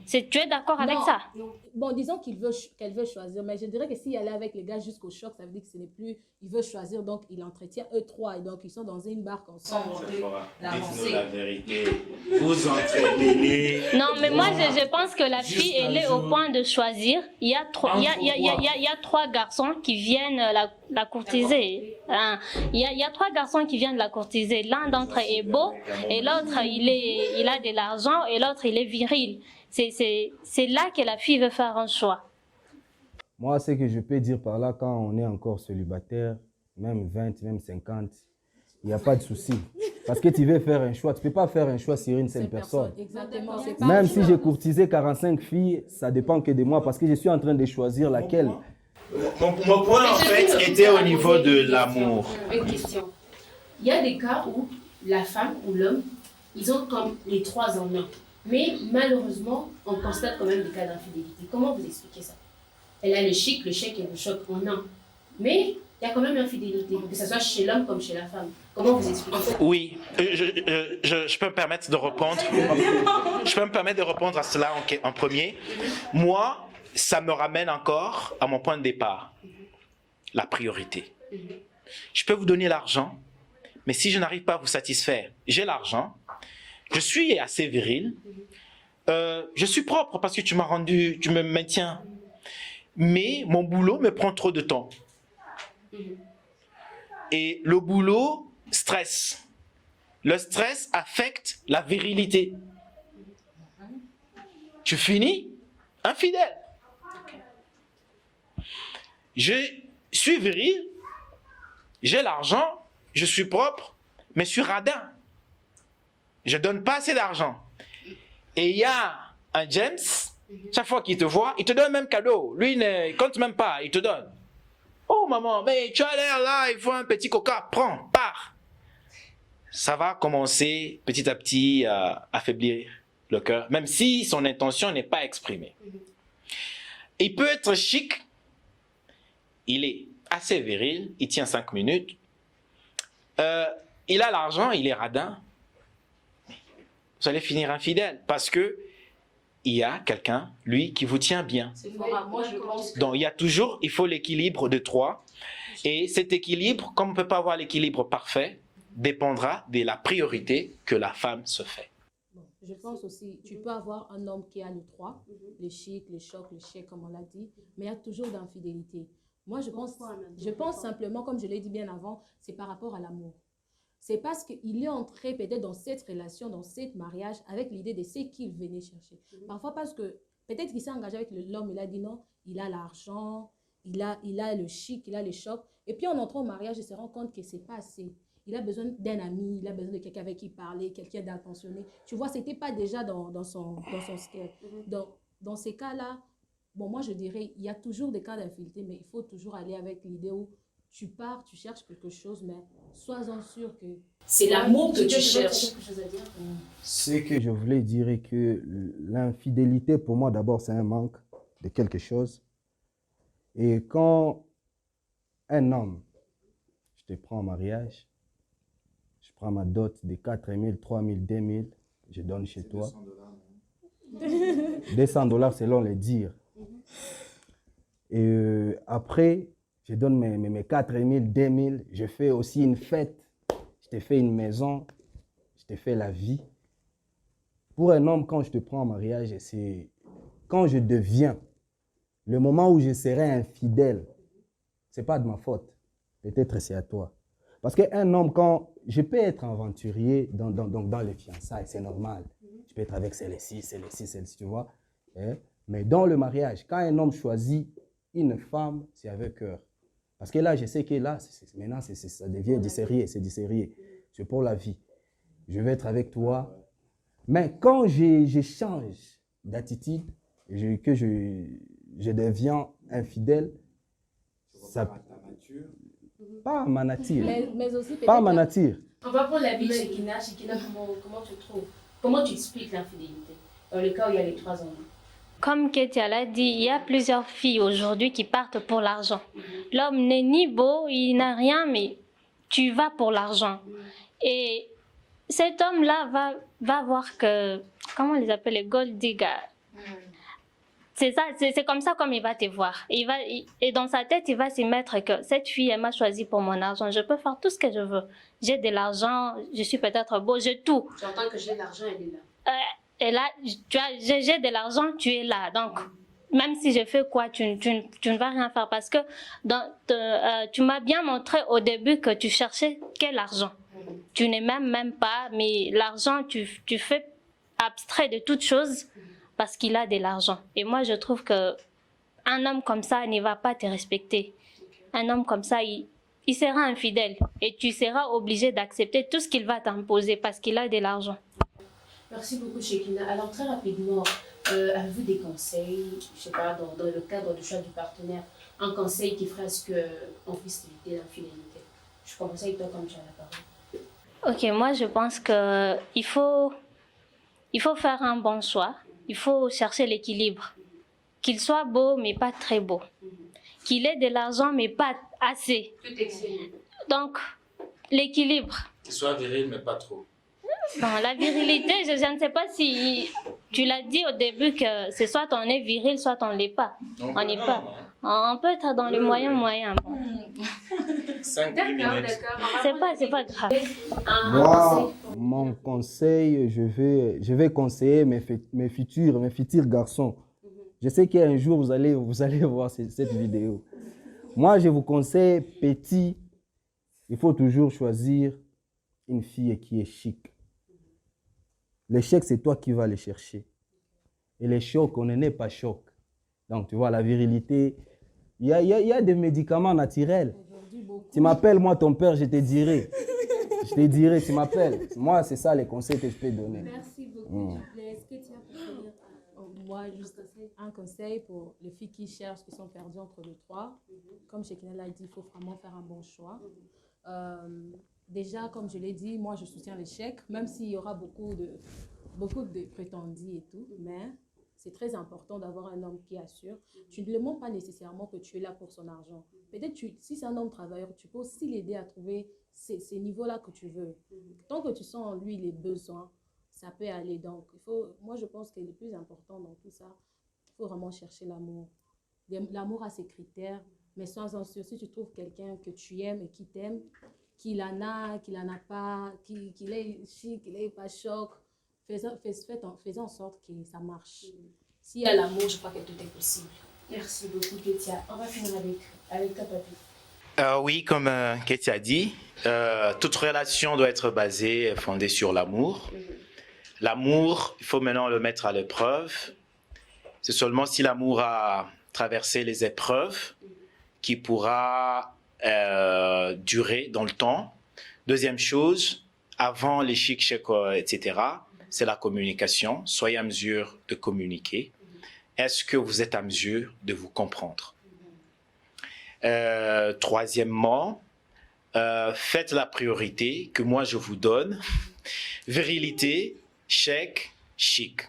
Tu es d'accord avec ça? Non, bon, disons qu'elle veut choisir, mais je dirais que s'il allait avec les gars jusqu'au choc, ça veut dire que ce n'est plus, il veut choisir, donc il entretient eux trois, et donc ils sont dans une barque ensemble. Dites-nous la vérité. Vous entretenez. Non, mais moi, je pense que la fille, elle est au point de choisir. Il y a trois garçons qui viennent la courtiser. Hein. Il y a trois garçons qui viennent la courtiser. L'un d'entre eux est beau, et l'autre, il a de l'argent, et l'autre, il est viril. C'est là que la fille veut faire un choix. Moi, ce que je peux dire par là, quand on est encore célibataire, même 20, même 50, il n'y a pas de souci. Parce que tu veux faire un choix, tu ne peux pas faire un choix sur une seule personne. Exactement. Même si j'ai courtisé 45 filles, ça dépend que de moi, parce que je suis en train de choisir laquelle. Mon point, en fait, était au niveau de l'amour. Une question. Il y a des cas où la femme ou l'homme, ils ont comme les trois en un. Mais malheureusement, on constate quand même des cas d'infidélité. Comment vous expliquez ça? Elle a le chic, le chèque et le choc en un. Mais il y a quand même l'infidélité, que ce soit chez l'homme comme chez la femme. Comment vous expliquez ça? Oui, je peux me permettre de répondre. Je peux me permettre de répondre à cela en premier. Moi, ça me ramène encore à mon point de départ. La priorité. Je peux vous donner l'argent, mais si je n'arrive pas à vous satisfaire, j'ai l'argent, je suis assez viril, je suis propre parce que tu m'as rendu, tu me maintiens. Mais mon boulot me prend trop de temps. Et le boulot stresse. Le stress affecte la virilité. Tu finis infidèle. Je suis viril, j'ai l'argent, je suis propre, mais je suis radin. Je ne donne pas assez d'argent. Et il y a un James, chaque fois qu'il te voit, il te donne même cadeau. Lui, il ne compte même pas, il te donne. Oh maman, mais tu as l'air là, il faut un petit coca, prends, pars. Ça va commencer petit à petit à affaiblir le cœur, même si son intention n'est pas exprimée. Il peut être chic, il est assez viril, il tient 5 minutes, il a l'argent, il est radin. Vous allez finir infidèle parce que il y a quelqu'un, lui, qui vous tient bien. Moi, je pense que... Donc, il faut l'équilibre de trois. Et cet équilibre, comme on ne peut pas avoir l'équilibre parfait, dépendra de la priorité que la femme se fait. Bon, je pense aussi, tu peux avoir un homme qui a les trois, le chic, le choc, le chèque, comme on l'a dit, mais il y a toujours d'infidélité. Moi, je pense simplement, comme je l'ai dit bien avant, c'est par rapport à l'amour. C'est parce qu'il est entré peut-être dans cette relation, dans ce mariage, avec l'idée de ce qu'il venait chercher. Parfois parce que peut-être qu'il s'est engagé avec l'homme, il a dit non, il a l'argent, il a le chic, il a les chocs. Et puis en entrant au mariage, il se rend compte que c'est pas assez. Il a besoin d'un ami, il a besoin de quelqu'un avec qui parler, quelqu'un d'attentionné. Tu vois, c'était pas déjà dans son scale. Dans ces cas-là, bon, moi je dirais, il y a toujours des cas d'infidélité, mais il faut toujours aller avec l'idée où tu pars, tu cherches quelque chose, mais sois-en sûr que... C'est l'amour que tu cherches. Ce que je voulais dire est que l'infidélité, pour moi, d'abord, c'est un manque de quelque chose. Et quand un homme, je te prends en mariage, je prends ma dot de 4 000, 3 000, 2 000, je donne chez toi. $200 selon les dires. Et après, je donne mes 4 000, 2 000, je fais aussi une fête, je te fais une maison, je te fais la vie. Pour un homme, quand je te prends en mariage, c'est quand je deviens, le moment où je serai infidèle, ce n'est pas de ma faute, peut-être c'est à toi. Parce qu'un homme, quand je peux être aventurier dans les fiançailles, c'est normal. Je peux être avec celle-ci, tu vois. Mais dans le mariage, quand un homme choisit une femme, c'est avec cœur. Parce que là, je sais que là, maintenant, ça devient du sérieux, c'est du sérieux. C'est pour la vie. Je vais être avec toi. Mais quand je change d'attitude, que je deviens infidèle, ça... Pas ma nature. Mais aussi pas ma nature. On va prendre la vie de Shekina. Shekina, comment tu trouves? Comment tu expliques l'infidélité? Dans le cas où il y a les trois hommes. Comme Ketia l'a dit, il y a plusieurs filles aujourd'hui qui partent pour l'argent. L'homme n'est ni beau, il n'a rien, mais tu vas pour l'argent. Et cet homme-là va voir que, comment on les appelle, les gold diggers. c'est ça, c'est comme ça comme il va te voir. Et dans sa tête, il va s'y mettre que cette fille, elle m'a choisi pour mon argent. Je peux faire tout ce que je veux. J'ai de l'argent, je suis peut-être beau, j'ai tout. J'entends que j'ai de l'argent, elle est là. Et là, tu vois, j'ai de l'argent, tu es là. Donc, même si je fais quoi, tu ne vas rien faire. Parce que tu m'as bien montré au début que tu cherchais quel argent. Tu n'es même pas, mais l'argent, tu fais abstrait de toute chose parce qu'il a de l'argent. Et moi, je trouve que un homme comme ça ne va pas te respecter. Un homme comme ça, il sera infidèle. Et tu seras obligé d'accepter tout ce qu'il va t'imposer parce qu'il a de l'argent. Merci beaucoup, Shekina. Alors, très rapidement, avez-vous des conseils, je sais pas, dans le cadre du choix du partenaire, un conseil qui ferait à ce qu'on puisse éviter l'infidélité? Je commence avec toi comme tu as la parole. Ok, moi, je pense qu'il faut faire un bon choix. Il faut chercher l'équilibre. Qu'il soit beau, mais pas très beau. Qu'il ait de l'argent, mais pas assez. Tout excellent. Donc, l'équilibre. Qu'il soit viril, mais pas trop. Bon, la virilité, je ne sais pas si tu l'as dit au début que c'est soit on est viril, soit on ne l'est pas. On n'est pas. On peut être dans le moyen. Bon. 5 minutes. C'est pas grave. Moi, mon conseil, je vais conseiller mes futurs garçons. Je sais qu'un jour, vous allez voir cette vidéo. Moi, je vous conseille, petit, il faut toujours choisir une fille qui est chic. Les chèques, c'est toi qui vas les chercher. Et les chocs, on n'est pas choc. Donc, tu vois, la virilité, il y a des médicaments naturels. Tu m'appelles, moi, ton père, je te dirai. Tu m'appelles. Moi, c'est ça les conseils que je peux donner. Merci beaucoup. Est-ce que tu as pour dire, moi, juste un conseil pour les filles qui cherchent, qui sont perdues entre les trois. Comme Shekina l'a dit, il faut vraiment faire un bon choix. Déjà, comme je l'ai dit, moi, je soutiens l'échec, même s'il y aura beaucoup de prétendus et tout, mais c'est très important d'avoir un homme qui assure. Tu ne lui demandes pas nécessairement que tu es là pour son argent. Peut-être si c'est un homme travailleur, tu peux aussi l'aider à trouver ces niveaux-là que tu veux. Tant que tu sens en lui les besoins, ça peut aller. Donc, moi, je pense que le plus important dans tout ça, il faut vraiment chercher l'amour. L'amour a ses critères, mais sans en sûr, si tu trouves quelqu'un que tu aimes et qui t'aime, qu'il en a pas, qu'il est chic, qu'il n'est pas choc, faisons en sorte que ça marche. S'il y a l'amour, je crois que tout est possible. Merci beaucoup, Ketia. On va finir avec toi, Papi. Oui, comme Ketia a dit, toute relation doit être basée, fondée sur l'amour. L'amour, il faut maintenant le mettre à l'épreuve. C'est seulement si l'amour a traversé les épreuves qu'il pourra durer dans le temps. Deuxième chose, avant les chics, etc., c'est la communication. Soyez à mesure de communiquer. Est-ce que vous êtes à mesure de vous comprendre? Troisièmement, faites la priorité que moi je vous donne. Virilité, chèque, chic.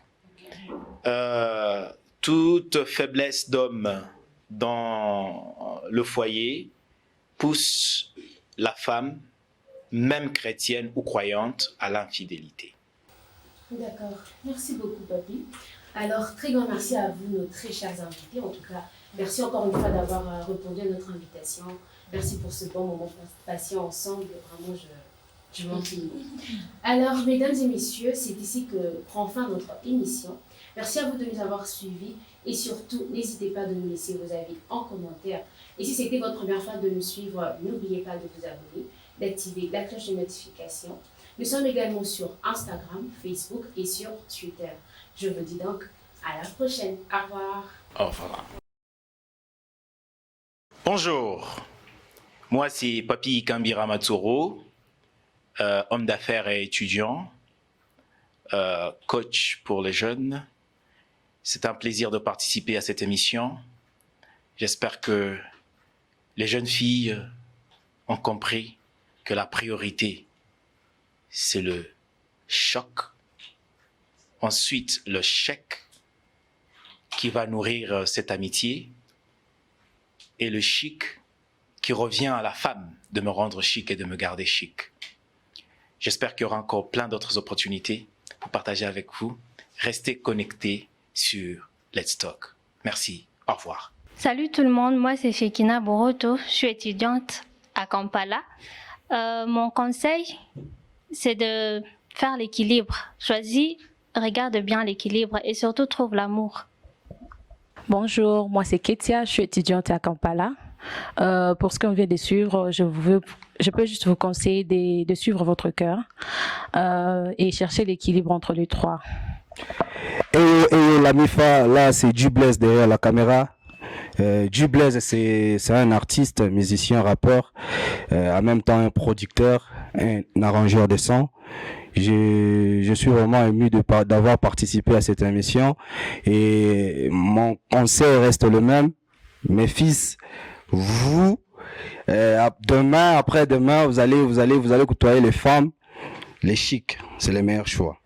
Toute faiblesse d'homme dans le foyer pousse la femme, même chrétienne ou croyante, à l'infidélité. D'accord. Merci beaucoup, Papi. Alors, très grand merci à vous, nos très chers invités. En tout cas, merci encore une fois d'avoir répondu à notre invitation. Merci pour ce bon moment passé ensemble. Vraiment, je m'en finis. Alors, mesdames et messieurs, c'est ici que prend fin notre émission. Merci à vous de nous avoir suivis et surtout, n'hésitez pas de nous laisser vos avis en commentaire. Et si c'était votre première fois de nous suivre, n'oubliez pas de vous abonner, d'activer la cloche de notification. Nous sommes également sur Instagram, Facebook et sur Twitter. Je vous dis donc à la prochaine. Au revoir. Au revoir. Bonjour, moi c'est Papi Kambira Matsuro, homme d'affaires et étudiant, coach pour les jeunes. C'est un plaisir de participer à cette émission. J'espère que les jeunes filles ont compris que la priorité, c'est le choc. Ensuite, le chèque qui va nourrir cette amitié. Et le chic qui revient à la femme de me rendre chic et de me garder chic. J'espère qu'il y aura encore plein d'autres opportunités pour partager avec vous. Restez connectés sur Let's Talk. Merci. Au revoir. Salut tout le monde, moi c'est Shekina Boroto, je suis étudiante à Kampala. Mon conseil, c'est de faire l'équilibre. Choisis, regarde bien l'équilibre et surtout trouve l'amour. Bonjour, moi c'est Ketia, je suis étudiante à Kampala. Pour ce qu'on vient de suivre, je peux juste vous conseiller de suivre votre cœur et chercher l'équilibre entre les trois. Et la MIFA, là c'est Dublaise derrière la caméra. Dublaise, c'est un artiste, musicien, rappeur, en même temps un producteur, un arrangeur de son. Je suis vraiment ému d'avoir participé à cette émission et mon conseil reste le même. Mes fils, vous, demain, après-demain, vous allez côtoyer les femmes, les chics, c'est les meilleurs choix.